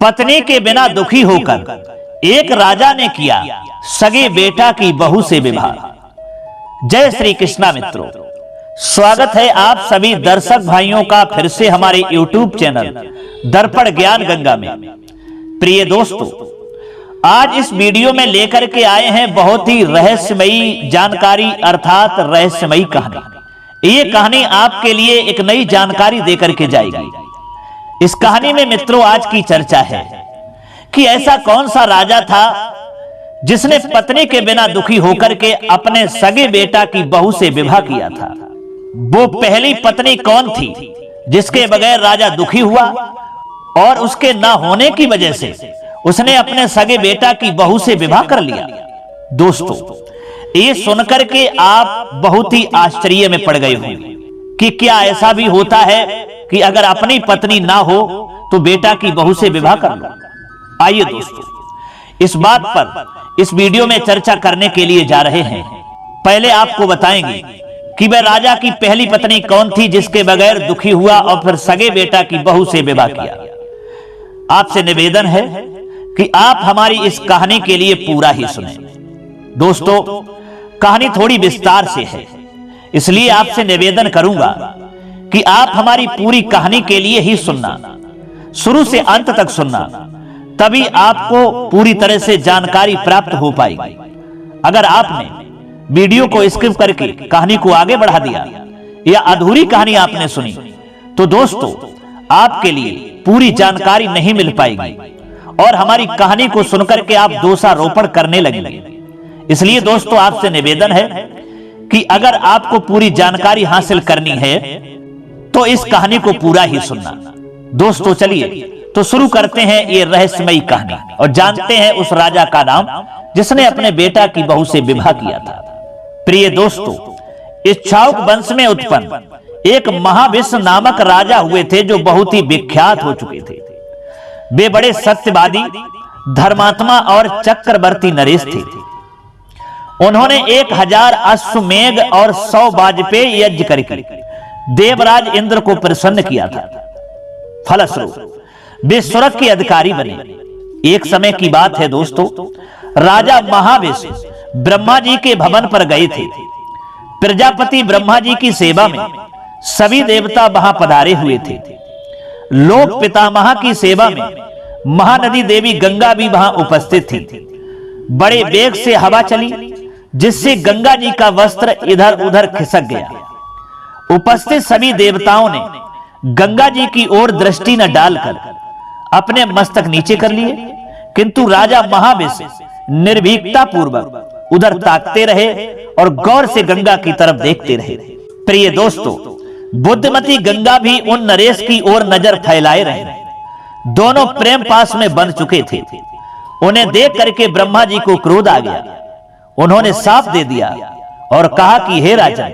पत्नी के बिना दुखी होकर एक राजा ने किया सगे बेटा की बहू से विवाह। जय श्री कृष्णा मित्रों, स्वागत है आप सभी दर्शक भाइयों का फिर से हमारे YouTube चैनल दर्पण ज्ञान गंगा में। प्रिय दोस्तों, आज इस वीडियो में लेकर के आए हैं बहुत ही रहस्यमयी जानकारी अर्थात रहस्यमयी कहानी। ये कहानी आपके लिए एक नई जानकारी देकर के जाएगी। इस कहानी में मित्रों आज की चर्चा है कि ऐसा कौन सा राजा था जिसने पत्नी के बिना दुखी होकर के अपने सगे बेटा की बहू से विवाह किया था। वो पहली पत्नी कौन थी जिसके बगैर राजा दुखी हुआ और उसके ना होने की वजह से उसने अपने सगे बेटा की बहू से विवाह कर लिया। दोस्तों, ये सुनकर के आप बहुत ही आश्चर्य में पड़ गए होंगे कि क्या ऐसा भी होता है कि अगर अपनी पत्नी ना हो तो बेटा की बहू से विवाह कर लो। आइए दोस्तों, इस बात पर इस वीडियो में चर्चा करने के लिए जा रहे हैं। पहले आपको बताएंगे कि वह राजा की पहली पत्नी कौन थी जिसके बगैर दुखी हुआ और फिर सगे बेटा की बहू से विवाह किया। आपसे निवेदन है कि आप हमारी इस कहानी के लिए पूरा ही सुनें। दोस्तों, कहानी थोड़ी विस्तार से है, इसलिए आपसे निवेदन करूंगा कि आप हमारी पूरी कहानी के लिए ही सुनना, शुरू से अंत तक सुनना, तभी आपको पूरी तरह से जानकारी प्राप्त हो पाएगी। अगर आपने वीडियो को स्किप करके कहानी को आगे बढ़ा दिया या अधूरी कहानी आपने सुनी तो दोस्तों आपके लिए पूरी जानकारी नहीं मिल पाएगी और हमारी कहानी को सुनकर के आप दोषारोपण करने लगेंगे। इसलिए दोस्तों आपसे निवेदन है कि अगर आपको पूरी जानकारी हासिल करनी है तो इस कहानी को पूरा ही सुनना। दोस्तों चलिए तो शुरू करते हैं ये रहस्यमयी कहानी और जानते हैं उस राजा का नाम जिसने अपने बेटा की बहू से विवाह किया था। प्रिय दोस्तों, इक्ष्वाकु वंश में उत्पन्न एक महाविष्णु नामक राजा हुए थे जो बहुत ही विख्यात हो चुके थे। वे बड़े सत्यवादी, धर्मात्मा और चक्रवर्ती नरेश थे। उन्होंने 1000 अश्वमेध और 100 वाजपेयी यज्ञ करके देवराज इंद्र को प्रसन्न किया था। फलस्वरूप वे स्वर्ग के अधिकारी बने। एक समय की बात है दोस्तों, राजा महाविष्णु ब्रह्मा जी के भवन पर गए थे। प्रजापति ब्रह्मा जी की सेवा में सभी देवता वहां पधारे हुए थे। लोक पितामह की सेवा में महानदी देवी गंगा भी वहां उपस्थित थी। बड़े वेग से हवा चली जिससे गंगा जी का वस्त्र इधर उधर खिसक गया। उपस्थित सभी देवताओं ने गंगा जी की ओर दृष्टि न डालकर अपने मस्तक नीचे कर लिए, किंतु राजा महाविष्णु निर्भीकता पूर्वक उधर ताकते रहे और गौर से गंगा की तरफ देखते रहे। प्रिय दोस्तों, बुद्धिमती गंगा भी उन नरेश की ओर नजर फैलाए रहे। दोनों प्रेम पास में बंध चुके थे। उन्हें देख करके ब्रह्मा जी को क्रोध आ गया। उन्होंने साफ दे दिया और कहा कि हे राजा,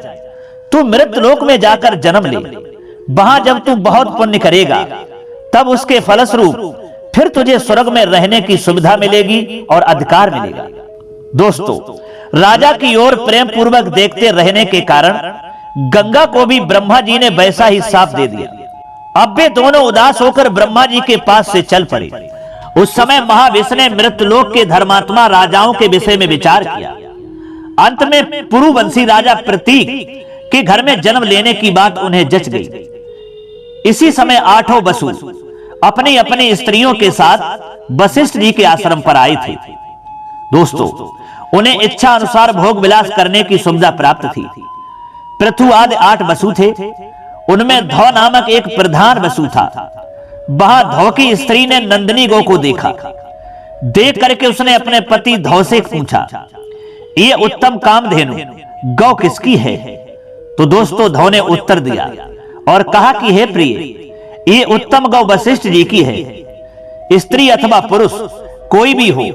तू मृतलोक में जाकर जन्म ले। वहां जब तू बहुत पुण्य करेगा तब उसके फलस्वरूप फिर तुझे स्वर्ग में रहने की सुविधा मिलेगी और अधिकार मिलेगा। दोस्तों, राजा की ओर प्रेम पूर्वक देखते रहने के कारण गंगा को भी ब्रह्मा जी ने वैसा ही साफ दे दिया। अब वे दोनों उदास होकर ब्रह्मा जी के पास से चल पड़े। उस समय महाविष्णु ने मृतलोक के धर्मात्मा राजाओं के विषय में विचार किया। अंत में पुरुवंशी राजा प्रतीक के घर में जन्म लेने की बात उन्हें जच गई। इसी समय 8 वसु अपनी अपनी स्त्रियों के साथ वशिष्ठ जी के आश्रम पर आए थे। दोस्तों, उन्हें इच्छा अनुसार भोग विलास करने की सुविधा प्राप्त थी। पृथु आदि 8 वसु थे। उनमें धौ नामक एक प्रधान वसु था। वहां धौ की स्त्री ने नंदिनी गौ को देखा। देख करके उसने अपने पति धौ से पूछा, ये उत्तम कामधेनु गौ किसकी है? तो दोस्तों धौ ने उत्तर दिया और कहा कि हे प्रिय, ये उत्तम गौ वशिष्ठ जी की है। स्त्री अथवा पुरुष कोई भी हो,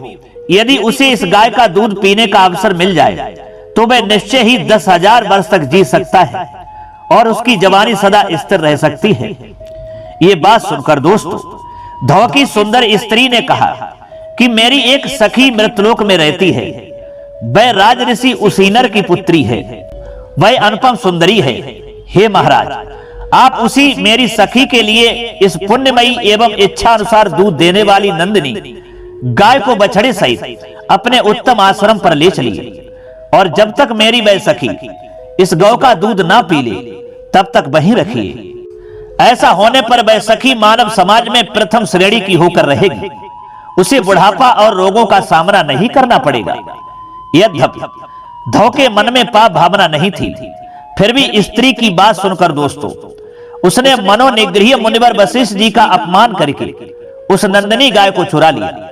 यदि उसे इस गाय का दूध पीने का अवसर मिल जाए तो वह निश्चय ही 10,000 वर्ष तक जी सकता है और उसकी जवानी सदा स्थिर रह सकती है। ये बात सुनकर दोस्तों धौ की सुंदर स्त्री ने कहा कि मेरी एक सखी मृतलोक में रहती है। वह राज ऋषि उसीनर की पुत्री है। वह अनुपम सुंदरी है। हे महाराज, आप उसी मेरी सखी के लिए इस पुण्यमयी एवं इच्छा अनुसार दूध देने वाली नंदिनी गाय को बछड़े सहित अपने उत्तम आश्रम पर ले चलिए, और जब तक मेरी वह सखी इस गौ का दूध ना पी ले तब तक वहीं रखिए। ऐसा होने पर वह सखी मानव समाज में प्रथम श्रेणी की होकर रहेगी, उसे बुढ़ापा और रोगों का सामना नहीं करना पड़ेगा। यद्यपि धौ के मन में पाप भावना नहीं थी, फिर भी स्त्री की बात सुनकर दोस्तों उसने मनोनिग्रह मुनिवर वशिष्ठ जी का अपमान करके उस नंदिनी गाय को चुरा लिया।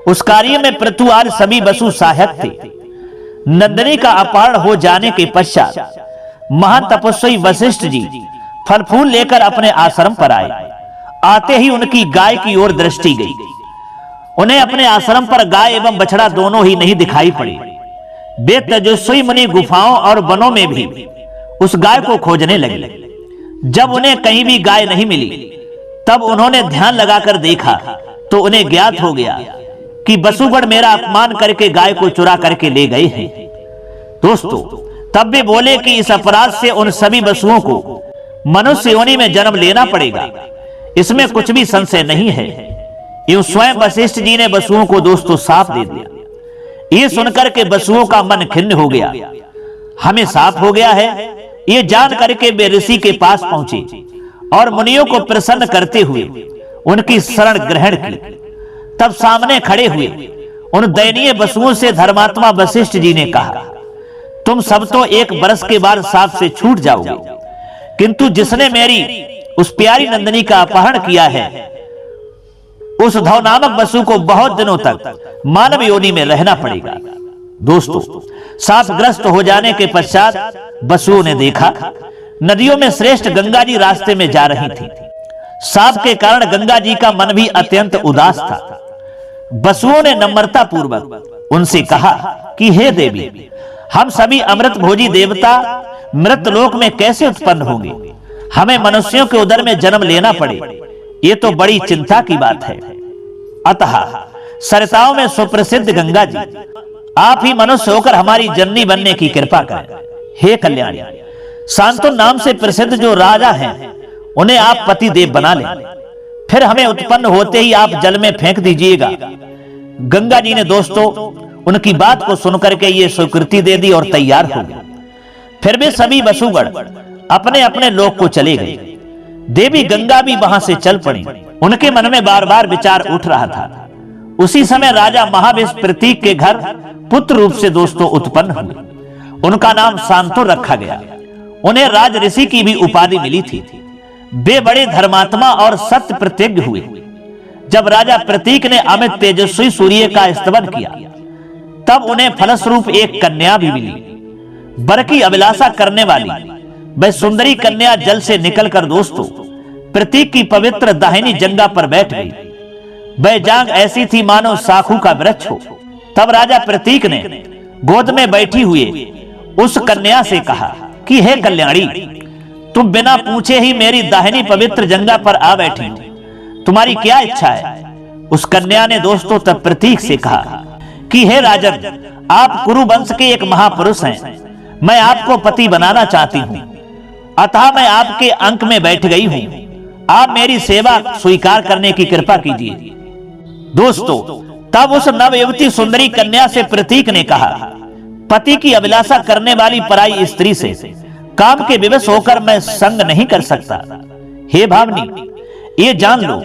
उस कार्य में पृथु आदि सभी वसु सहायक थे। नंदिनी का अपहरण हो जाने के पश्चात महान तपस्वी वशिष्ठ जी फल फूल लेकर अपने आश्रम पर आए। आते ही उनकी गाय की ओर दृष्टि गई। उन्हें अपने आश्रम पर गाय एवं बछड़ा दोनों ही नहीं दिखाई पड़े। वे तेजस्वी मुनि गुफाओं और वनों में भी उस गाय को खोजने लगे। जब उन्हें कहीं भी गाय नहीं मिली तब उन्होंने ध्यान लगाकर देखा तो उन्हें ज्ञात हो गया कि वसुगण मेरा अपमान करके गाय को चुरा करके ले गए हैं। दोस्तों तब वे बोले कि इस अपराध से उन सभी वसुओं को मनुष्य योनि में जन्म लेना पड़ेगा, इसमें कुछ भी संशय नहीं है। यूं स्वयं वशिष्ठ जी ने वसुओं को दोस्तों साफ दे दिया। ये सुनकर के वसुओं का मन खिन्न हो गया। हमें साफ हो गया है ये जान करके वे ऋषि के पास पहुंचे और मुनियों को प्रसन्न करते हुए उनकी शरण ग्रहण की। तब सामने खड़े हुए उन दयनीय वसुओं से धर्मात्मा वशिष्ठ जी ने कहा, तुम सब तो एक बरस के बाद साथ से छूट जाओगे, किंतु जिसने मेरी उस प्यारी नंदिनी का अपहरण किया है उस धौ नामक वसु को बहुत दिनों तक मानव योनि में रहना पड़ेगा। दोस्तों शापग्रस्त हो जाने के पश्चात वसुओं ने देखा नदियों में श्रेष्ठ गंगा जी रास्ते में जा रही थी। शाप के कारण गंगा जी का मन भी अत्यंत उदास था। वसुओं ने नम्रता पूर्वक उनसे कहा कि हे देवी, हम सभी अमृत भोजी देवता मृत लोक में कैसे उत्पन्न होंगे? हमें मनुष्यों के उदर में जन्म लेना पड़े, ये तो बड़ी चिंता की बात है। अतः सरिताओं में सुप्रसिद्ध गंगा जी, आप ही मनुष्य होकर हमारी जननी बनने की कृपा करें। हे कल्याणी, शांतनु नाम से प्रसिद्ध जो राजा हैं उन्हें आप पति देव बना लें, फिर हमें उत्पन्न होते ही आप जल में फेंक दीजिएगा। गंगा जी ने दोस्तों उनकी बात को सुनकर के ये स्वीकृति दे दी और तैयार हो गए। फिर भी सभी वसुगण अपने अपने लोक को चले गए। देवी गंगा भी वहां से चल पड़ी। उनके मन में बार बार विचार उठ रहा था। उसी समय राजा महाविष प्रतीक के घर पुत्र रूप से दोस्तों उत्पन्न हुए। उनका नाम शांतनु रखा गया। उन्हें राज ऋषि की भी उपाधि मिली थी। वे बड़े धर्मात्मा और सत्य प्रतिज्ञ हुए। जब राजा प्रतीक ने अमित तेजस्वी सूर्य का स्तवन किया तब उन्हें फलस्वरूप एक कन्या भी मिली। वर की अभिलाषा करने वाली वह सुंदरी कन्या जल से निकलकर दोस्तों प्रतीक की पवित्र दाहिनी जंगा पर बैठ गई। वह जांग ऐसी थी मानो साखू का वृक्ष हो। तब राजा प्रतीक ने गोद में बैठी हुए उस कन्या से कहा कि हे कल्याणी, तुम बिना पूछे ही मेरी दाहिनी पवित्र जंगा पर आ बैठी हो, तुम्हारी क्या इच्छा है? उस कन्या ने दोस्तों तब प्रतीक से कहा कि हे राजन, आप कुरु वंश के एक महापुरुष हैं, मैं आपको पति बनाना चाहती हूँ, अतः मैं आपके अंक में बैठ गई हूँ। आप मेरी सेवा स्वीकार करने की कृपा कीजिए। दोस्तों तब उस नवयुवती सुंदरी कन्या से प्रतीक ने कहा, पति की अभिलाषा करने वाली पराई स्त्री से काम के विवश होकर मैं संग नहीं कर सकता। हे भावनी, ये जान लो,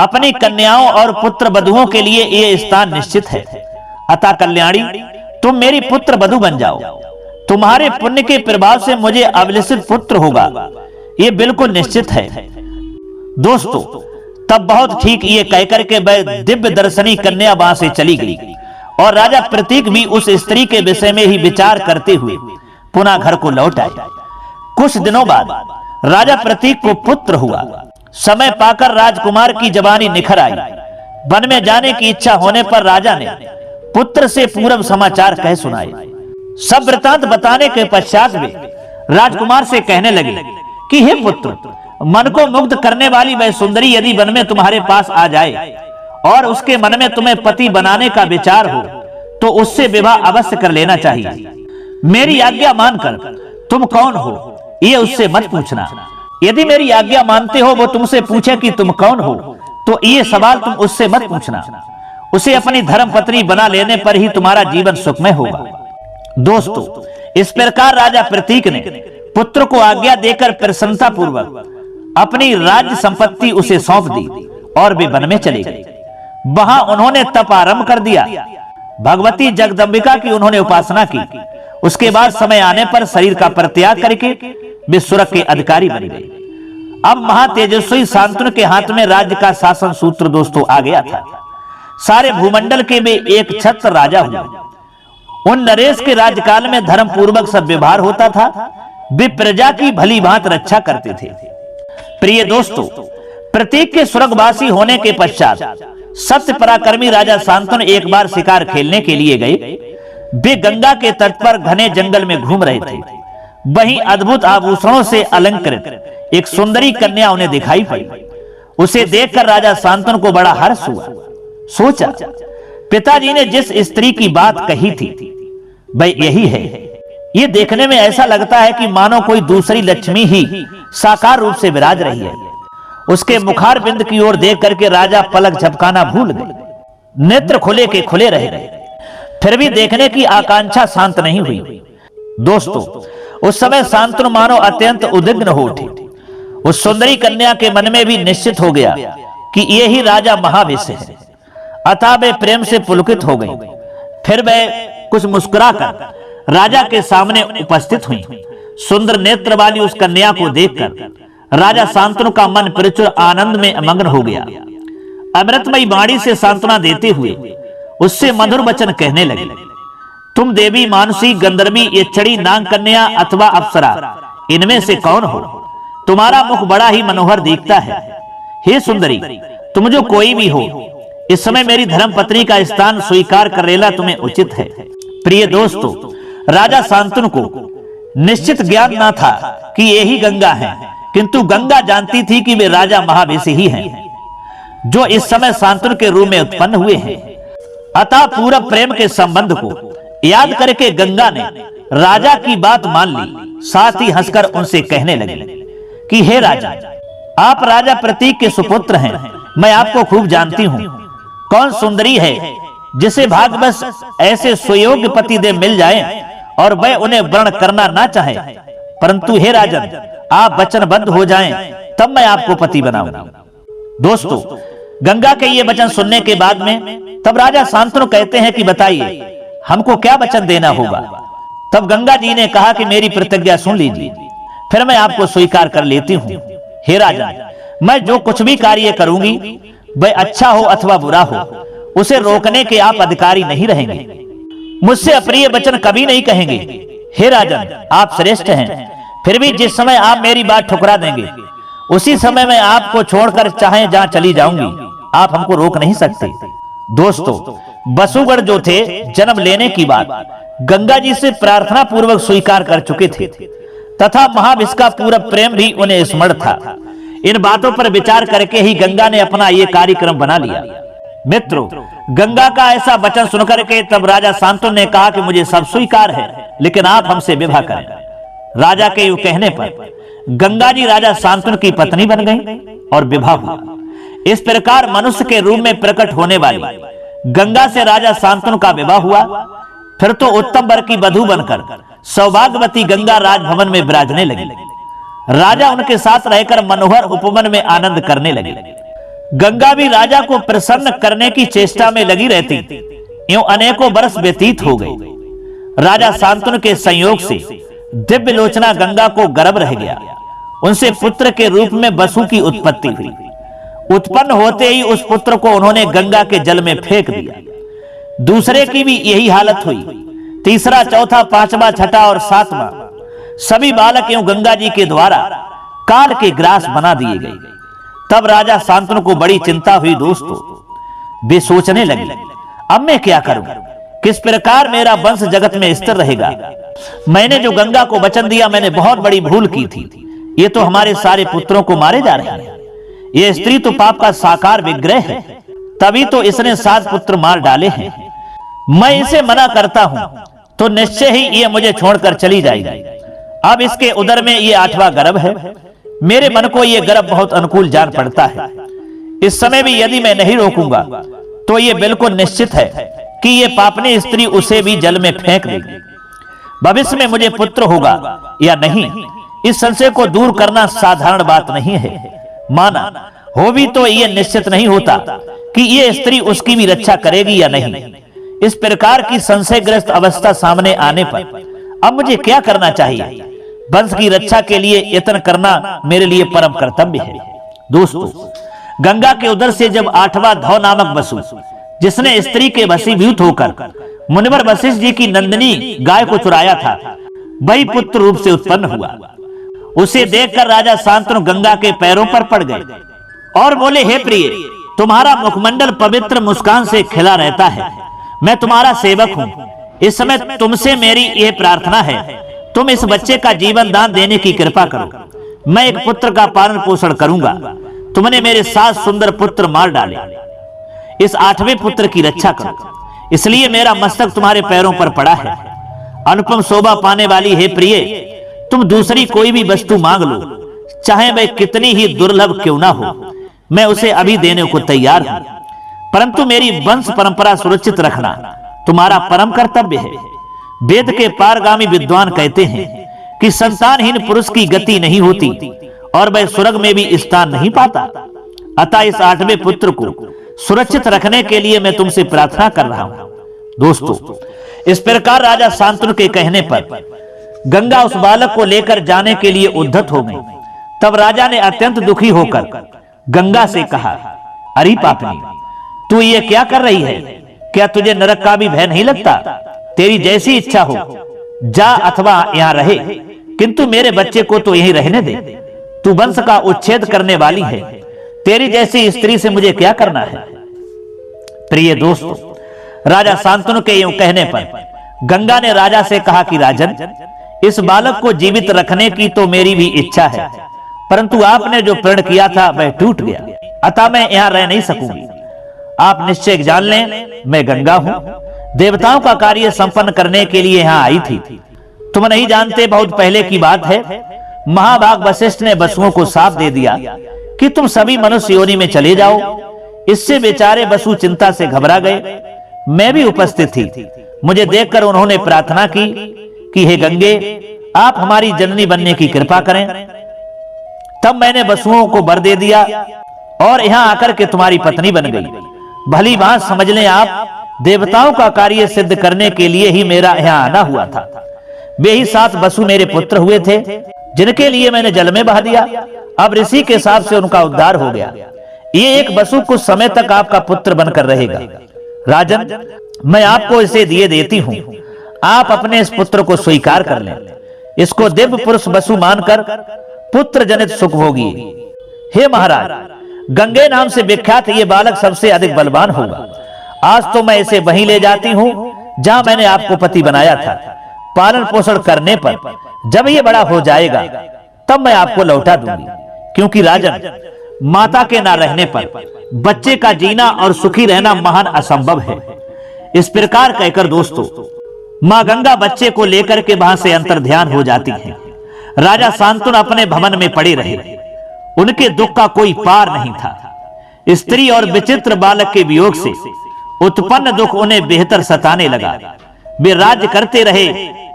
अपनी कन्याओं और पुत्र वधुओं के लिए ये स्थान निश्चित है। अतः कल्याणी, तुम मेरी पुत्र वधु बन जाओ। तुम्हारे पुण्य के प्रभाव से मुझे अभिलषित पुत्र होगा, ये बिल्कुल निश्चित है। दोस्तों तब बहुत ठीक ये कहकर के वह दिव्य दर्शनी कन्या वहां से चली गई और राजा प्रतीक भी उस स्त्री के विषय में ही विचार करते हुए पुनः घर को लौट आए। कुछ दिनों बाद राजा प्रतीक को पुत्र हुआ। समय पाकर राजकुमार की जवानी निखर आई। वन में जाने की इच्छा होने पर राजा ने पुत्र से पूर्व समाचार कह सुनाए। सब वृतांत बताने के पश्चात वे राजकुमार से कहने लगे कि हे पुत्र, मन को मुग्ध करने वाली वह सुंदरी यदि वन में तुम्हारे पास आ जाए और उसके मन में तुम्हें पति बनाने का विचार हो तो उससे विवाह अवश्य कर लेना चाहिए। मेरी आज्ञा मानकर तुम कौन हो ये उससे मत पूछना। यदि मेरी आज्ञा मानते हो वो तुमसे पूछे कि तुम कौन हो, तो ये सवाल तुम उससे मत पूछना। उसे अपनी धर्म पत्नी बना लेने पर ही तुम्हारा जीवन सुखमय होगा। दोस्तों, इस प्रकार राजा प्रतीक ने पुत्र को आज्ञा देकर प्रसन्नता पूर्वक अपनी राज्य संपत्ति उसे सौंप दी और वे वन में चले गए। वहां उन्होंने तप आरंभ कर दिया। भगवती जगदम्बिका की उन्होंने उपासना की। उसके बाद समय आने पर शरीर का परित्याग करके वे स्वर्ग के अधिकारी बन गए। अब महातेजस्वी शांतनु के हाथ में राज्य का शासन सूत्र दोस्तों आ गया था। सारे भूमंडल के वे एक छत्र राजा हुए। उन नरेश के राज्यकाल में धर्म पूर्वक सब व्यवहार होता था। वे प्रजा की भली भांति रक्षा करते थे। प्रिय दोस्तों, प्रतीक के स्वर्गवासी होने के पश्चात सत्य पराक्रमी राजा शांतनु एक बार शिकार खेलने के लिए गए। वे गंगा के तट पर घने जंगल में घूम रहे थे। वहीं अद्भुत आभूषणों से अलंकृत एक सुंदरी कन्या उन्हें दिखाई पड़ी। उसे देखकर राजा शांतनु को बड़ा हर्ष हुआ। सोचा, पिताजी ने जिस स्त्री की बात कही थी वह यही है। ये देखने में ऐसा लगता है कि मानो कोई दूसरी लक्ष्मी ही साकार रूप से विराज रही है। उसके मुखार बिंद की ओर देख करके राजा पलक झपकाना भूल गए। नेत्र खुले के खुले रह गए। फिर भी देखने की आकांक्षा शांत नहीं हुई। दोस्तों, उस समय शांतनु मानो अत्यंत उद्विग्न हो उठे। उस सुंदरी कन्या के मन में भी निश्चित हो गया कि ये ही राजा महाविष है। अतः वे प्रेम से पुलकित हो गई। फिर वे कुछ मुस्कुराकर राजा के सामने उपस्थित हुई। सुंदर नेत्र वाली उस कन्या को देखकर राजा शांतनु का मन प्रचुर आनंद में मग्न हो गया। अमृतमयी वाणी से सांत्वना देते हुए उससे मधुर वचन कहने लगे, तुम देवी, मानसी, गंधर्वी, यक्षणी, नाग कन्या अथवा अप्सरा, इनमें से कौन हो? तुम्हारा मुख बड़ा ही मनोहर दिखता है। हे सुंदरी, तुम जो कोई भी हो, इस समय मेरी धर्म पत्नी का स्थान स्वीकार कर लेना तुम्हें उचित है। प्रिय दोस्तों, राजा शांतनु को निश्चित ज्ञान न था कि यही गंगा है, किंतु गंगा जानती थी कि वे राजा महाविष ही हैं, जो इस समय शांतनु के रूप में उत्पन्न हुए हैं। अतः पूरा प्रेम के संबंध को याद करके गंगा ने राजा की बात मान ली। साथ ही हंसकर उनसे कहने लगे कि हे राजा, आप राजा प्रतीक के सुपुत्र हैं। मैं आपको खूब जानती हूँ। कौन सुंदरी है जिसे भाग्यवश ऐसे सुयोग्य पति देव मिल जाए और वह उन्हें वर्ण करना ना चाहे। परंतु हे राजन, आप वचनबद्ध हो जाएं, तब मैं आपको पति बनाऊंगा। दोस्तों, गंगा के ये वचन सुनने के बाद में तब राजा शांतनु कहते हैं कि बताइए हमको क्या वचन देना होगा। तब गंगा जी ने कहा कि मेरी प्रतिज्ञा सुन लीजिए, फिर मैं आपको स्वीकार कर लेती हूँ। हे राजा, मैं जो कुछ भी कार्य करूंगी वह अच्छा हो अथवा बुरा हो, उसे रोकने के आप अधिकारी नहीं रहेंगे। मुझसे अप्रिय वचन कभी नहीं कहेंगे। हे राजन, आप श्रेष्ठ हैं। फिर भी जिस समय आप मेरी बात ठुकरा देंगे उसी समय मैं आपको छोड़कर चाहे जहां चली जाऊंगी, आप हमको रोक नहीं सकते। दोस्तों, वसुगण जो थे जन्म लेने की बात गंगा जी से प्रार्थना पूर्वक स्वीकार कर चुके थे तथा महाविष का पूरा प्रेम भी उन्हें स्मरण था। इन बातों पर विचार करके ही गंगा ने अपना ये कार्यक्रम बना लिया। मित्रों, गंगा का ऐसा वचन सुनकर के तब राजा शांतनु ने कहा कि मुझे सब स्वीकार है, लेकिन आप हमसे विवाह करें। राजा के यूं कहने पर गंगा जी राजा शांतनु की पत्नी बन गई और विवाह हुआ। इस प्रकार मनुष्य के रूप में प्रकट होने वाली गंगा से राजा शांतनु का विवाह हुआ। फिर तो उत्तम वर की वधू बनकर सौभाग्यवती गंगा राजभवन में विराजने लगी। राजा उनके साथ रहकर मनोहर उपवन में आनंद करने लगे। गंगा भी राजा को प्रसन्न करने की चेष्टा में लगी रहती। यूं अनेकों वर्ष व्यतीत हो गए। राजा शांतनु के संयोग से दिव्य लोचना गंगा को गर्भ रह गया। उनसे पुत्र के रूप में वसु की उत्पत्ति हुई। उत्पन्न होते ही उस पुत्र को उन्होंने गंगा के जल में फेंक दिया। दूसरे की भी यही हालत हुई। तीसरा, चौथा, पांचवा, छठा और सातवां सभी बालक यूं गंगा जी के द्वारा काल के ग्रास बना दिए गए। तब राजा शांतनु को बड़ी चिंता हुई। दोस्तों, वे सोचने लगे, अब मैं क्या करूं? किस प्रकार मेरा वंश जगत में स्थिर रहेगा? मैंने जो गंगा को वचन दिया, मैंने बहुत बड़ी भूल की थी। ये तो हमारे सारे पुत्रों को मारे जा रहे हैं। ये स्त्री तो पाप का साकार विग्रह है, तभी तो इसने 7 पुत्र मार डाले हैं। मैं इसे मना करता हूं तो निश्चय ही ये मुझे छोड़कर चली जाएगी। अब इसके उदर में ये 8वां गर्भ है। मेरे मन को ये गर्भ बहुत अनुकूल जान पड़ता है। इस समय भी यदि मैं नहीं रोकूंगा तो ये बिल्कुल निश्चित है कि ये पापनी स्त्री उसे भी जल में फेंक देगी। भविष्य में मुझे पुत्र होगा या नहीं, इस संशय को दूर करना साधारण बात नहीं है। माना हो भी तो ये निश्चित नहीं होता कि ये स्त्री उसकी भी रक्षा करेगी या नहीं। इस प्रकार की संशयग्रस्त अवस्था सामने आने पर अब मुझे क्या करना चाहिए? वंश की रक्षा के लिए यत्न करना मेरे लिए परम कर्तव्य है। दोस्तों, गंगा के उदर से जब 8वां धौ नामक वसु, जिसने स्त्री के वशीभूत होकर मुनिवर वशिष्ठ जी की नंदिनी गाय को चुराया था, वही पुत्र रूप से उत्पन्न हुआ। उसे देखकर राजा शांतनु गंगा के पैरों पर पड़ गए और बोले, हे प्रिय, तुम्हारा मुखमंडल पवित्र मुस्कान से खिला रहता है। मैं तुम्हारा सेवक हूँ। इस समय तुमसे मेरी यह प्रार्थना है, तुम इस बच्चे का जीवन दान देने की कृपा करो। मैं एक पुत्र का पालन पोषण करूंगा। तुमने मेरे 7 सुंदर पुत्र मार डाले, इस 8वें पुत्र की रक्षा करो। इसलिए मेरा मस्तक तुम्हारे पैरों पर पड़ा है। अनुपम शोभा पाने वाली हे प्रिय, तुम दूसरी कोई भी वस्तु मांग लो, चाहे वह कितनी ही दुर्लभ क्यों ना हो, मैं उसे अभी देने को तैयार हूं। परंतु मेरी वंश परंपरा सुरक्षित रखना तुम्हारा परम कर्तव्य है। वेद के पारगामी विद्वान कहते हैं कि संतानहीन पुरुष की गति नहीं होती और वह स्वर्ग में भी स्थान नहीं पाता। अतः इस 8वें पुत्र को सुरक्षित रखने के लिए मैं तुमसे प्रार्थना कर रहा हूं। दोस्तों, इस प्रकार राजा शांतनु के कहने पर गंगा उस बालक को लेकर जाने के लिए उद्धत हो गई। तब राजा ने अत्यंत दुखी होकर गंगा से कहा, अरे पापनी, तू ये क्या कर रही है? क्या तुझे नरक का भी भय नहीं लगता? तेरी जैसी इच्छा हो, जा अथवा यहाँ रहे, किंतु मेरे बच्चे को तो यहीं रहने दे। तू वंश का उच्छेद करने वाली है। तेरी जैसी स्त्री से मुझे क्या करना है? प्रिय दोस्तों, राजा शांतनु के यूं कहने पर गंगा ने राजा से कहा कि राजन, इस बालक को जीवित रखने की तो मेरी भी इच्छा है, परंतु आपने जो प्रण किया था वह टूट गया, अतः मैं यहाँ रह नहीं सकूंगी। आप निश्चय जान लें, मैं गंगा हूं, देवताओं का कार्य संपन्न करने के लिए यहाँ आई थी। तुम नहीं जानते, बहुत पहले की बात है, महाभाग वशिष्ठ ने वसुओं को साफ दे दिया कि तुम सभी मनुष्य योनि में चले जाओ। इससे बेचारे वसु चिंता से घबरा गए। मैं भी उपस्थित थी। मुझे देखकर उन्होंने प्रार्थना की कि हे गंगे, आप हमारी जननी बनने की कृपा करें। तब मैंने वसुओं को वर दे दिया और यहाँ आकर के तुम्हारी पत्नी बन गई। भली बात समझ लें, आप देवताओं का कार्य सिद्ध करने के लिए ही मेरा यहाँ आना हुआ था। वे ही 7 वसु मेरे पुत्र हुए थे, जिनके लिए मैंने जल में बहा दिया। अब ऋषि के साथ से उनका उद्धार हो गया। ये एक वसु कुछ समय तक आपका पुत्र बनकर रहेगा। राजन, मैं आपको इसे दिए देती हूँ। आप अपने इस पुत्र को स्वीकार कर लें। इसको दिव्य पुरुष वसु मानकर पुत्र जनित सुख भोगी। हे महाराज, गंगे नाम से विख्यात ये बालक सबसे अधिक बलवान होगा। आज तो मैं इसे वहीं ले जाती हूँ जहां मैंने आपको पति बनाया था। पालन पोषण करने पर जब ये बड़ा हो जाएगा तब मैं आपको लौटा दूंगी, क्योंकि राजन, माता के ना रहने पर बच्चे का जीना और सुखी रहना महान असंभव है। इस प्रकार कहकर दोस्तों, मां गंगा बच्चे को लेकर के वहां से अंतर ध्यान हो जाती है। राजा शांतनु अपने भवन में पड़े रहे। उनके दुख का कोई पार नहीं था। स्त्री और विचित्र बालक के वियोग से उत्पन्न दुख उन्हें बेहतर सताने लगा। वे राज्य करते रहे,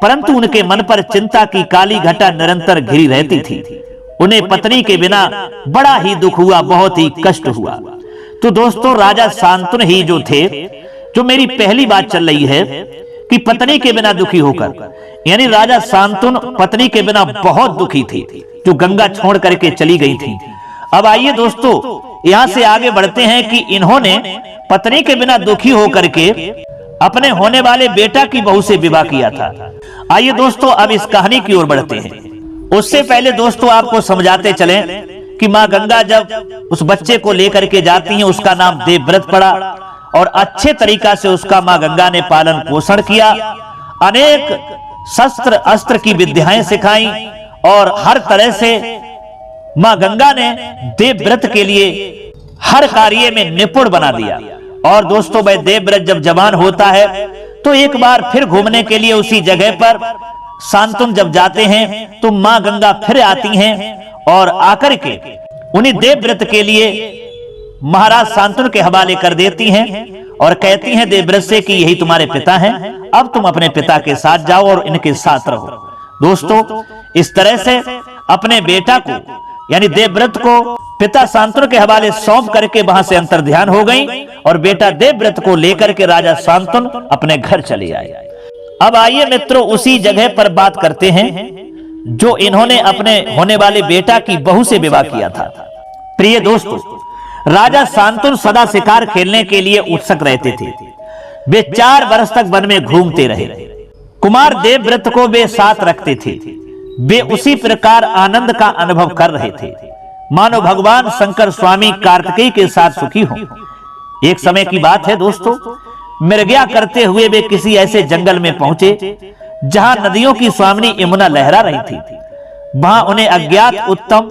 परंतु उनके मन पर चिंता की काली घटा निरंतर घिरी रहती थी। उन्हें पत्नी के बिना बड़ा ही दुख हुआ, बहुत ही कष्ट हुआ। तो दोस्तों, राजा शांतनु ही जो थे, जो मेरी पहली बात चल रही है कि पत्नी के बिना दुखी होकर, यानी राजा शांतनु पत्नी के बिना बहुत दुखी थी, जो गंगा छोड़ करके चली गई थी। अब आइए दोस्तों, यहां से आगे बढ़ते हैं कि इन्होंने पत्नी के बिना दुखी होकर के अपने होने वाले बेटा की बहू से विवाह किया था। आइए दोस्तों, अब इस कहानी की ओर बढ़ते हैं। उससे पहले दोस्तों, आपको समझाते चलें कि मां गंगा जब उस बच्चे को लेकर के जाती हैं, उसका नाम देवव्रत पड़ा और अच्छे तरीका से उसका मां गंगा ने पालन पोषण किया। अनेक शस्त्र अस्त्र की विद्याएं सिखाई और हर तरह से मां गंगा ने देवव्रत के लिए हर कार्य में निपुण बना दिया। और दोस्तों, वह देवव्रत जब जवान होता है तो एक बार फिर घूमने के लिए उसी जगह पर शांतनु जब जाते हैं तो मां गंगा फिर आती हैं और आकर के उन्हीं देवव्रत के लिए महाराज शांतनु के हवाले कर देती हैं और कहती हैं देवव्रत से कि यही तुम्हारे पिता हैं, अब तुम अपने पिता के साथ जाओ और इनके साथ रहो। दोस्तों, इस तरह से अपने बेटा को यानी देवव्रत को पिता शांतनु के हवाले सौंप करके वहां से अंतर्ध्यान हो गई और बेटा देवव्रत को लेकर के राजा शांतनु अपने घर चले आए। अब आइए मित्रों, उसी जगह पर बात करते हैं जो इन्होंने अपने होने वाले बेटा की बहू से विवाह किया था। प्रिय दोस्तों, राजा शांतनु सदा शिकार खेलने के लिए उत्सुक रहते थे। वे 4 वर्ष तक वन में घूमते रहे। कुमार देवव्रत को वे साथ रखते थे। वे उसी प्रकार आनंद का अनुभव कर रहे थे मानो भगवान शंकर स्वामी कार्तिकेय के साथ सुखी हो। एक समय की बात है दोस्तों, मृगया करते हुए वे किसी ऐसे जंगल में पहुंचे जहां नदियों की स्वामिनी यमुना लहरा रही थी। वहां उन्हें अज्ञात उत्तम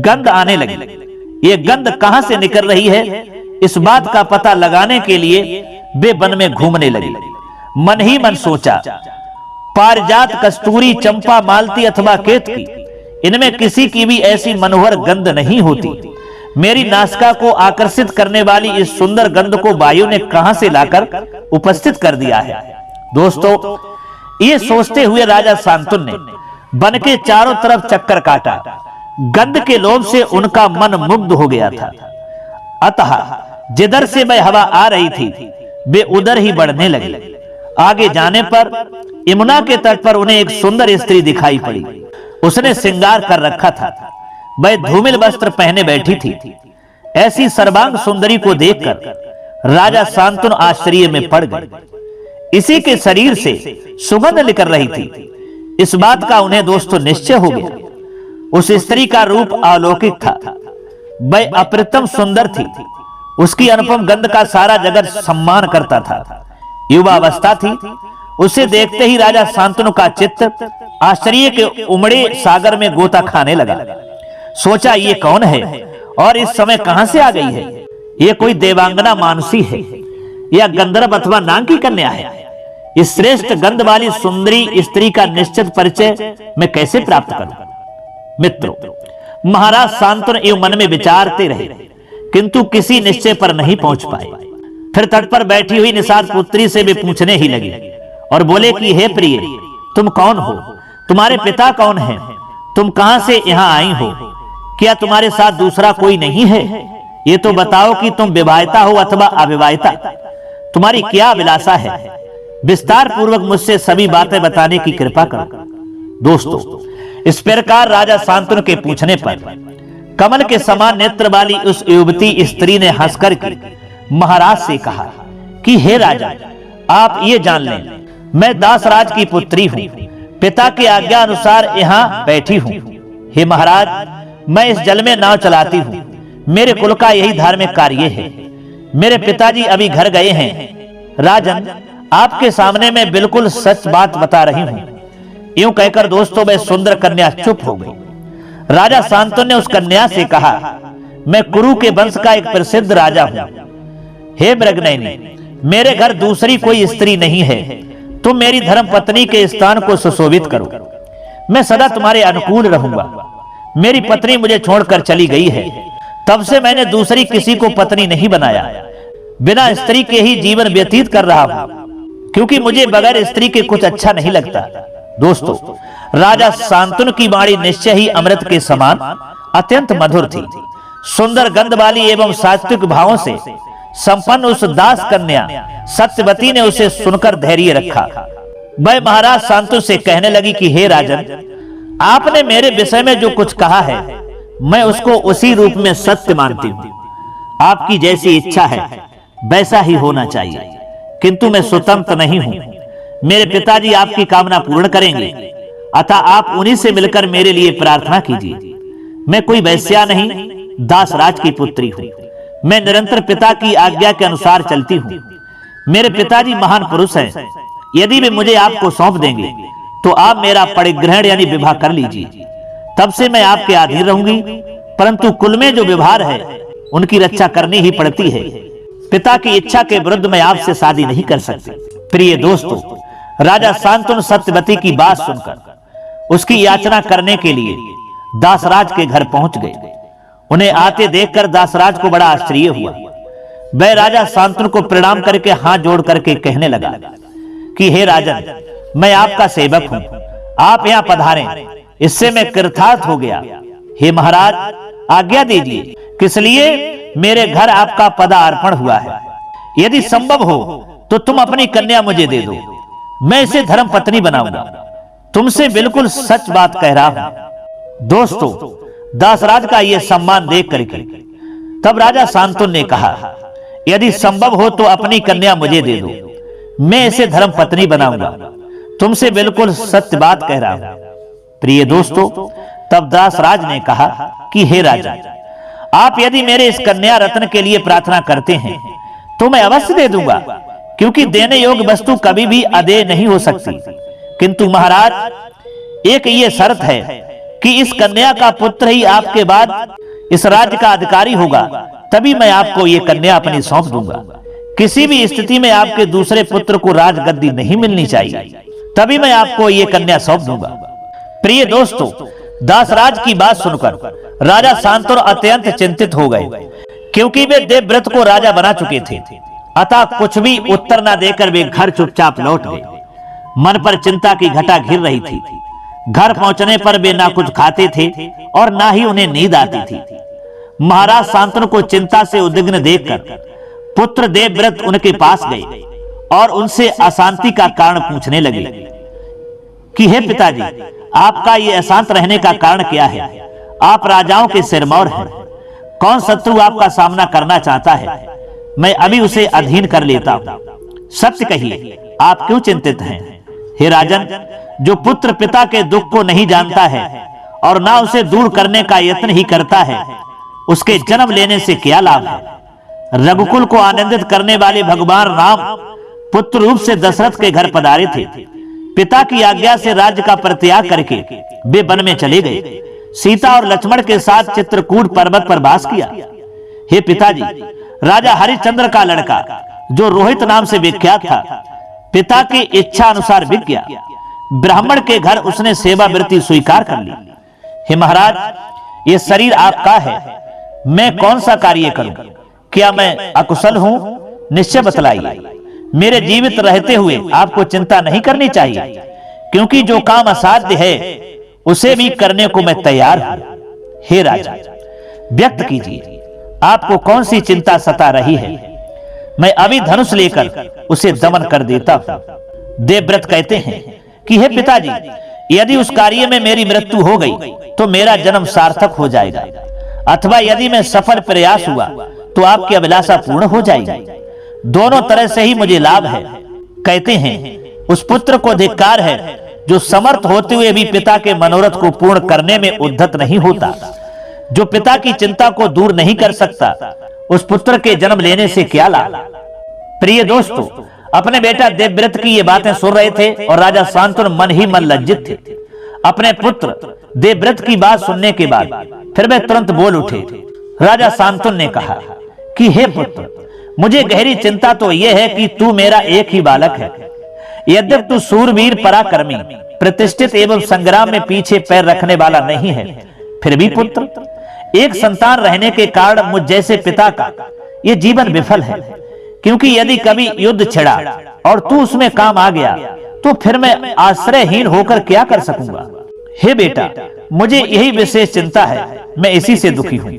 गंध आने लगी। ये गंध कहां से निकल रही है, इस बात का पता लगाने के लिए वे वन में घूमने लगे। मन ही मन सोचा, पारिजात, कस्तूरी, चंपा, मालती अथवा केतकी, इनमें किसी की भी ऐसी मनोहर गंध नहीं होती। मेरी नासिका को आकर्षित करने वाली इस सुंदर गंध को वायु ने कहां से लाकर उपस्थित कर दिया है। दोस्तों, ये सोचते हुए राजा शांतनु ने वन के चारों तरफ चक्कर काटा। गंध के लोभ से उनका मन मुग्ध हो गया था। अतः जिधर से वह हवा आ रही थी वे उधर ही बढ़ने लगे। आगे जाने पर यमुना के तट पर उन्हें एक सुंदर स्त्री दिखाई पड़ी। उसने श्रृंगार कर रखा था। वह धूमिल वस्त्र पहने बैठी थी। ऐसी सर्वांग सुंदरी को देखकर राजा शांतनु आश्चर्य में पड़ गए। इसी के शरीर से सुगंध निकल रही थी। इस बात का उन्हें दोस्तों निश्चय हो गया। उस स्त्री का रूप अलौकिक था। वह अप्रतिम सुंदर थी। उसकी अनुपम गंध का सारा जगत सम्मान करता था। युवावस्था थी। उसे देखते ही राजा शांतनु का चित्त आश्चर्य के उमड़े सागर में गोता खाने लगा। सोचा, ये कौन है और इस समय कहां से आ गई है? ये कोई देवांगना मानसी है या गंधर्व अथवा नाग की कन्या है? इस श्रेष्ठ गंध वाली सुंदरी स्त्री का निश्चित परिचय मैं कैसे प्राप्त करूं? मित्रों, महाराज शांतनु एवं मन में विचारते रहे, किंतु किसी निश्चय पर नहीं पहुंच पाए। फिर तट पर बैठी हुई निषाद पुत्री से वे पूछने ही लगे और बोले कि हे प्रिय, तुम कौन हो? तुम्हारे पिता कौन हैं? तुम कहां से यहाँ आई हो? क्या तुम्हारे साथ दूसरा कोई नहीं है? ये तो बताओ कि तुम विवाहिता हो अथवा अविवाहिता। तुम्हारी क्या अभिलाषा है? विस्तार पूर्वक मुझसे सभी बातें बताने की कृपा करो। दोस्तों, इस प्रकार राजा शांतनु के पूछने पर कमल के समान नेत्र वाली उस युवती स्त्री ने हंसकर के महाराज से कहा कि हे राजा, आप ये जान लें, मैं दासराज की पुत्री हूँ। पिता की आज्ञा अनुसार यहाँ बैठी हूँ। हे महाराज, मैं इस जल में नाव चलाती हूँ। मेरे कुल का यही धार्मिक कार्य है। मेरे पिताजी अभी घर गए हैं। राजन, आपके सामने मैं बिल्कुल सच बात बता रही हूँ। यूं कहकर दोस्तों वह सुंदर कन्या चुप हो गई। राजा शांतनु ने उस कन्या से कहा, मैं कुरु के वंश का एक प्रसिद्ध राजा हूँ। हे मृगनयनी, मेरे घर दूसरी कोई स्त्री नहीं है। तुम मेरी धर्म पत्नी के स्थान को सुशोभित करो। मैं सदा तुम्हारे अनुकूल रहूंगा। मेरी पत्नी मुझे छोड़कर चली गई है। तब से मैंने दूसरी किसी को पत्नी नहीं बनाया। बिना स्त्री के ही जीवन व्यतीत कर रहा हूं, क्योंकि मुझे बगैर स्त्री के कुछ अच्छा नहीं लगता। दोस्तों, राजा शांतनु की वाणी निश्चय ही अमृत के समान अत्यंत मधुर थी। सुंदर गंध वाली एवं सात्विक भावों से संपन्न उस दास कन्या सत्यवती ने उसे सुनकर धैर्य रखा। वह महाराज शांतनु से कहने लगी कि हे राजन, आपने मेरे विषय में जो कुछ कहा है मैं उसको उसी रूप में सत्य मानती हूँ। आपकी जैसी इच्छा है वैसा ही होना चाहिए, किंतु मैं स्वतंत्र नहीं हूँ। मेरे पिताजी आपकी कामना पूर्ण करेंगे, अतः आप उन्हीं से मिलकर मेरे लिए प्रार्थना कीजिए। मैं कोई वैश्या नहीं, दासराज की पुत्री हूँ। मैं निरंतर पिता की आज्ञा के अनुसार चलती हूँ। मेरे पिताजी महान पुरुष हैं। यदि वे मुझे आपको सौंप देंगे तो आप मेरा परिग्रहण यानी विवाह कर लीजिए। तब से मैं आपके अधीन रहूंगी, परंतु कुल में जो व्यवहार है उनकी रक्षा करनी ही पड़ती है। पिता की इच्छा के विरुद्ध मैं आपसे शादी नहीं कर सकती। प्रिय दोस्तों, राजा शांतनु सत्यवती की बात सुनकर उसकी याचना करने के लिए दासराज के घर पहुंच गए। उन्हें आते देखकर दासराज को बड़ा आश्चर्य हुआ। वह राजा शांतनु को प्रणाम करके हाथ जोड़ करके कहने लगा कि हे राजन, मैं आपका सेवक हूं, आप यहां पधारें, इससे मैं कृतार्थ हो गया। हे महाराज, आज्ञा दीजिए, किस लिए मेरे घर आपका पदार्पण हुआ है। यदि संभव हो तो तुम अपनी कन्या मुझे दे दो, मैं इसे धर्म पत्नी बनाऊंगा। तुमसे बिल्कुल सच बात कह रहा हूं। दोस्तों, दासराज का यह सम्मान देख करके तब राजा शांतनु ने कहा, यदि संभव हो तो अपनी कन्या मुझे दे दो, मैं इसे धर्म पत्नी बनाऊंगा। तुमसे बिल्कुल सत्य बात कह रहा हूं। प्रिय दोस्तों, तब दासराज ने कहा कि हे राजा, आप यदि मेरे इस कन्या रत्न के लिए प्रार्थना करते हैं तो मैं अवश्य दे दूंगा, क्योंकि देने योग्य वस्तु कभी भी अदेय नहीं हो सकती। किंतु महाराज, एक ये शर्त है कि इस कन्या का पुत्र ही आपके बाद इस राज्य का अधिकारी होगा, तभी मैं आपको ये कन्या अपनी सौंप दूंगा। किसी भी स्थिति में आपके दूसरे पुत्र को राजगद्दी नहीं मिलनी चाहिए, तभी मैं आपको ये कन्या सौंप दूंगा। प्रिय दोस्तों, दासराज की बात सुनकर राजा शांतनु अत्यंत चिंतित हो गए, क्योंकि वे देवव्रत को राजा बना चुके थे। अतः कुछ भी उत्तर न देकर वे घर चुपचाप लौट गए। मन पर चिंता की घटा घिर रही थी। घर पहुंचने पर वे ना कुछ खाते थे और ना ही उन्हें नींद आती थी। महाराज शांतनु को चिंता से उद्विग्न देखकर पुत्र देवव्रत उनके पास गए और उनसे अशांति का कारण पूछने लगे कि हे पिताजी, आपका ये अशांत रहने का कारण क्या है? आप राजाओं के सिरमौर हैं। कौन शत्रु आपका सामना करना चाहता है? मैं अभी उसे अधीन कर लेता हूं। सत्य कहिए, आप क्यों चिंतित हैं? हे राजन, जो पुत्र पिता के दुख को नहीं जानता है और ना उसे दूर करने का यत्न ही करता है, उसके जन्म लेने से क्या लाभ है? रघुकुल को आनंदित करने वाले भगवान राम पुत्र रूप से दशरथ के घर पधारे थे। पिता की आज्ञा से राज्य का परित्याग करके वे वन में चले गए। सीता और लक्ष्मण के साथ चित्रकूट पर्वत पर वास किया। हे पिताजी, राजा हरिश्चंद्र का लड़का जो रोहित नाम से विख्यात था, पिता की इच्छा अनुसार बिक गया। ब्राह्मण के घर उसने सेवावृत्ति स्वीकार कर ली। हे महाराज, ये शरीर आपका है, मैं कौन सा कार्य करूं? क्या मैं अकुशल हूं? निश्चय बतलाइए। मेरे जीवित रहते हुए आपको चिंता नहीं करनी चाहिए, क्योंकि जो काम असाध्य है उसे भी करने को मैं तैयार हूं। हे राजा, व्यक्त कीजिए, आपको कौन सी चिंता सता रही है? मैं अभी धनुष लेकर उसे दमन कर देता हूं। देवव्रत कहते हैं कि हे पिताजी, यदि उस कार्य में मेरी मृत्यु हो गई तो मेरा जन्म सार्थक हो जाएगा, अथवा यदि मैं सफल प्रयास हुआ तो आपकी अभिलाषा पूर्ण हो जाएगी। दोनों तरह से ही मुझे लाभ है। कहते हैं, उस पुत्र को धिक्कार है जो समर्थ होते हुए भी पिता के मनोरथ को पूर्ण करने में उद्धत नहीं होता। जो पिता की चिंता को दूर नहीं कर सकता, उस पुत्र के जन्म लेने से क्या लाभ? प्रिय दोस्तों, अपने बेटा देवव्रत की ये बातें सुन रहे थे और राजा शांतनु मन ही मन लज्जित थे। अपने पुत्र देवव्रत की बात सुनने के बाद फिर वे तुरंत बोल उठे। राजा शांतनु ने कहा कि हे पुत्र, मुझे गहरी चिंता तो यह है कि तू मेरा एक ही बालक है। यद्यपि तू सूरवीर, पराक्रमी, प्रतिष्ठित एवं संग्राम में पीछे पैर रखने वाला नहीं है, फिर भी पुत्र, एक संतान रहने के कारण मुझ जैसे पिता का यह जीवन विफल है। क्योंकि यदि कभी युद्ध छिड़ा और तू उसमें काम आ गया तो फिर मैं आश्रयहीन होकर क्या कर सकूंगा? हे बेटा, मुझे यही विशेष चिंता है, मैं इसी से दुखी हूं।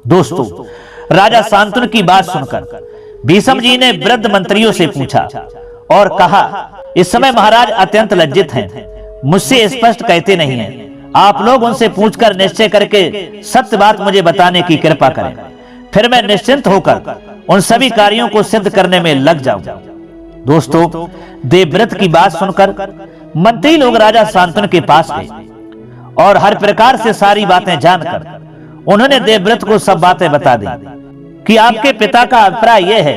दोस्तों, राजा शांतनु की बात सुनकर भीष्म जी ने वृद्ध मंत्रियों से पूछा और कहा, इस समय महाराज अत्यंत लज्जित हैं, मुझसे स्पष्ट कहते नहीं हैं। आप लोग उनसे पूछकर निश्चय करके सत्य बात मुझे बताने की कृपा करें, फिर मैं निश्चिंत होकर उन सभी कार्यों को सिद्ध करने में लग जाऊंगा। दोस्तों, देवव्रत की बात सुनकर मंत्री लोग राजा शांतनु के पास गए और हर प्रकार से सारी बातें जानकर उन्होंने देवव्रत को सब बातें बता दी कि आपके पिता का अभिप्राय यह है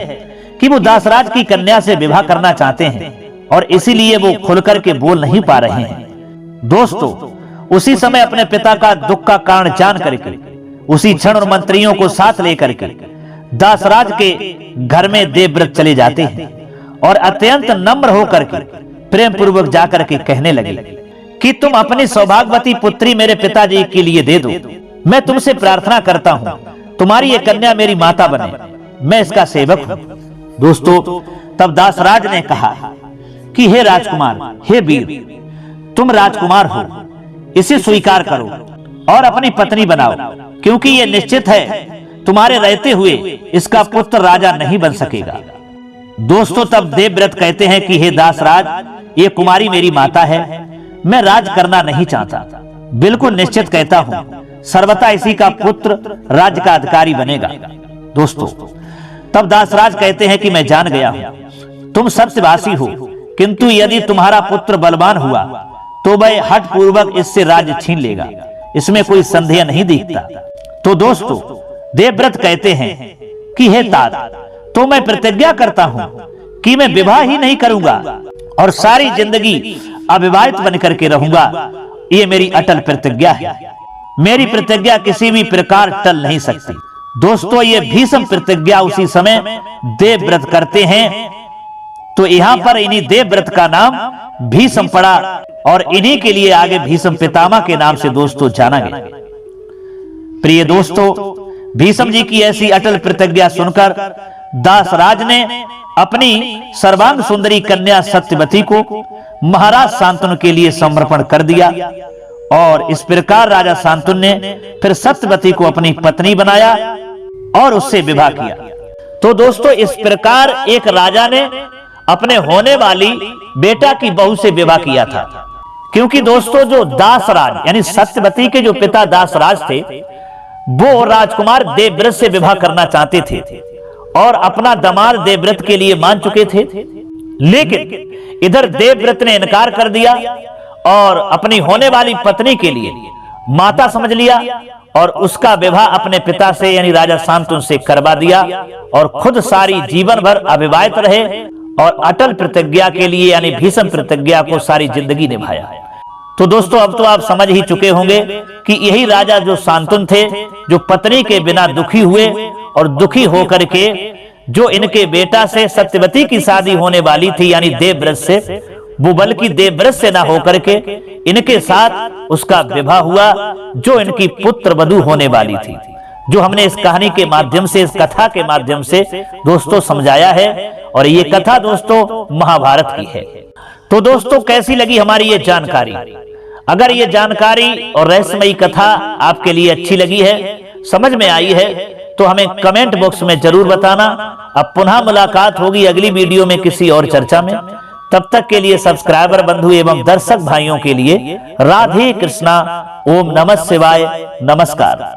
कि वो दासराज की कन्या से विवाह करना चाहते हैं और इसीलिए वो खुलकर के बोल नहीं पा रहे हैं। दोस्तों, उसी समय अपने पिता का दुख का कारण जान करके उसी क्षण उन मंत्रियों को साथ लेकर के दासराज के घर में देवव्रत चले जाते हैं और अत्यंत नम्र होकर के प्रेम पूर्वक जाकर के कहने लगी कि तुम अपनी सौभाग्यवती पुत्री मेरे पिताजी के लिए दे दो। मैं तुमसे प्रार्थना करता हूं तुम्हारी ये कन्या मेरी माता बने, मैं इसका सेवक हूं। दोस्तों, तब दासराज ने कहा कि हे राजकुमार, हे वीर, तुम राजकुमार हो, इसे स्वीकार करो और अपनी पत्नी बनाओ, क्योंकि ये निश्चित है तुम्हारे रहते हुए इसका पुत्र राजा नहीं बन सकेगा। दोस्तों, तब देवव्रत कहते हैं कि हे दासराज, ये कुमारी मेरी माता है, मैं राज करना नहीं चाहता, बिल्कुल निश्चित कहता हूं सर्वथा इसी का पुत्र राज्य का अधिकारी बनेगा। दोस्तों, तब दासराज कहते हैं कि मैं जान गया हूं तुम सत्यवासी हो, किंतु यदि तुम्हारा पुत्र बलवान हुआ तो वह हठ पूर्वक इससे राज्य छीन लेगा, इसमें कोई संदेह नहीं दिखता। तो दोस्तों, देवव्रत कहते हैं कि हे तात, तो मैं प्रतिज्ञा करता हूं कि मैं विवाह ही नहीं करूंगा और सारी जिंदगी अविवाहित बनकर के रहूंगा। ये मेरी अटल प्रतिज्ञा है, मेरी प्रतिज्ञा किसी भी प्रकार टल नहीं सकती। दोस्तों, ये भीष्म प्रतिज्ञा उसी समय देवव्रत करते हैं, तो यहां पर इन्हीं देवव्रत का नाम भीष्म पड़ा और इन्हीं के लिए आगे भीष्म पितामह के नाम से दोस्तों जाना गया। प्रिय दोस्तों, भीष्म जी की ऐसी अटल प्रतिज्ञा सुनकर दासराज ने अपनी सर्वांग सुंदरी कन्या सत्यवती को महाराज शांतनु के लिए समर्पण कर दिया और इस प्रकार राजा शांतनु ने फिर सत्यवती को अपनी पत्नी बनाया और उससे विवाह किया। तो दोस्तों, इस प्रकार एक राजा ने अपने होने वाली बेटा की बहू से विवाह किया था, क्योंकि दोस्तों जो दासराज यानी सत्यवती के जो पिता दासराज थे वो राजकुमार देवव्रत से विवाह करना चाहते थे और अपना दामाद देवव्रत के लिए मान चुके थे, लेकिन इधर देवव्रत ने इनकार कर दिया और अपनी होने वाली पत्नी के लिए माता समझ लिया और उसका विवाह अपने पिता से यानी राजा शांतनु से करवा दिया और खुद सारी जीवन भर अविवाहित रहे और अटल प्रतिज्ञा के लिए यानी भीष्म प्रतिज्ञा को सारी जिंदगी निभाया। तो दोस्तों, अब तो आप समझ ही चुके होंगे कि यही राजा जो शांतनु थे, जो पत्नी के बिना दुखी हुए और दुखी होकर के जो इनके बेटा से सत्यवती की शादी होने वाली थी यानी देवव्रत से, वो बल्कि देवव्रत से ना होकर के इनके साथ उसका विवाह हुआ जो इनकी पुत्र वधू होने वाली थी, जो हमने इस कहानी के माध्यम से, इस कथा के माध्यम से दोस्तों समझाया है। और ये कथा दोस्तों महाभारत की है। तो दोस्तों, कैसी लगी हमारी ये जानकारी? अगर ये जानकारी और रहस्यमयी कथा आपके लिए अच्छी लगी है, समझ में आई है, तो हमें कमेंट बॉक्स में जरूर बताना। अब पुनः मुलाकात होगी अगली वीडियो में किसी और चर्चा में। तब तक के लिए सब्सक्राइबर बंधु एवं दर्शक भाइयों के लिए राधे कृष्णा, ओम नमः शिवाय, नमस्कार।